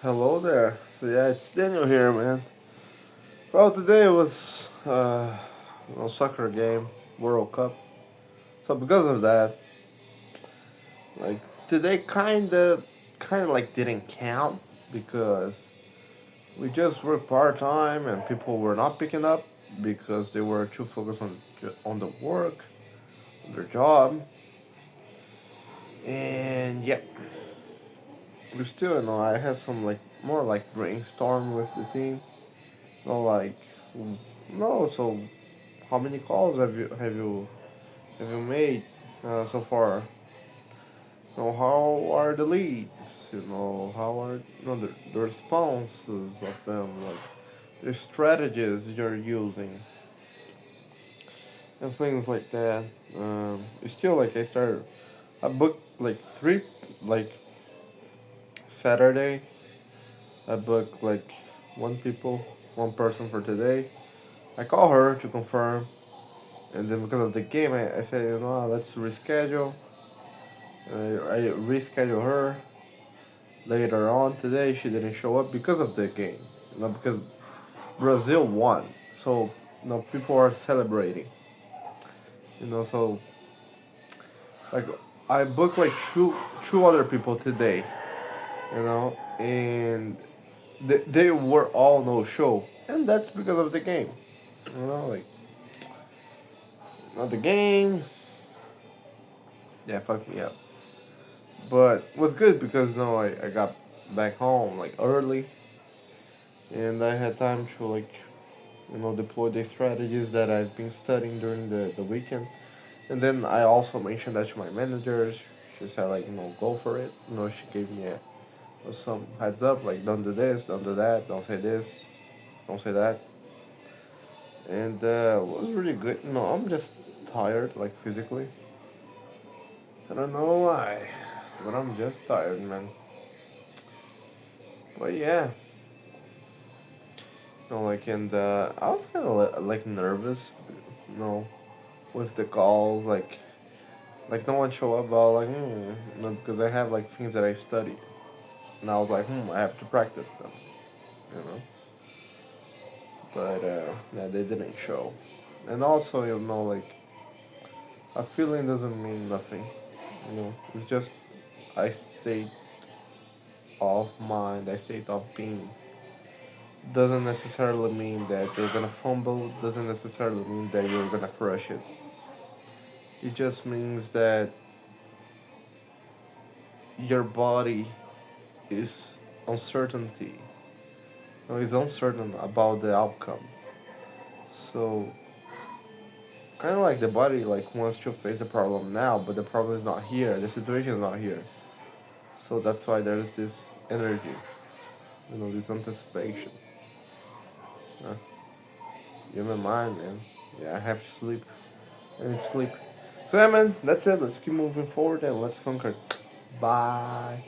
Hello there. So yeah, it's Daniel here, man. Well, today was soccer game, World Cup. So because of that, like today kind of like didn't count because we just worked part time and people were not picking up because they were too focused on the work, on their job, and yeah, we still I had some like more like brainstorm with the team. No, like no. So how many calls have you made so far? How are the leads? How are the responses of them? Like the strategies you're using and things like that. It's still like I booked like three like Saturday. I booked like one person for today. I call her to confirm, and then because of the game, I said let's reschedule. I reschedule her later on today. She didn't show up because of the game, because Brazil won. So people are celebrating. So like I booked like two other people today. And they were all no show, and that's because of the game. Like not the game. Yeah, fuck me up. But it was good because I got back home like early, and I had time to deploy the strategies that I've been studying during the weekend. And then I also mentioned that to my managers. She said like go for it. She gave me some heads up like don't do this, don't do that, don't say this, don't say that. And it was really good. I'm just tired like physically. I don't know why, but I'm just tired, man. But yeah, and I was kind of like nervous, you know, with the calls, like no one show up. But like, because I have like things that I study, and I was like, I have to practice them, you know. But yeah, they didn't show, and also like a feeling doesn't mean nothing, It's just I state of mind, I state of being. Doesn't necessarily mean that you're gonna fumble. Doesn't necessarily mean that you're gonna crush it. It just means that your body is uncertainty. Is uncertain about the outcome. So kind of like the body like wants to face the problem now, but the problem is not here. The situation is not here. So that's why there's this energy, this anticipation. Uh, Human mind, man. Yeah, I have to sleep. I need sleep. So yeah, man, that's it. Let's keep moving forward and let's conquer. Bye.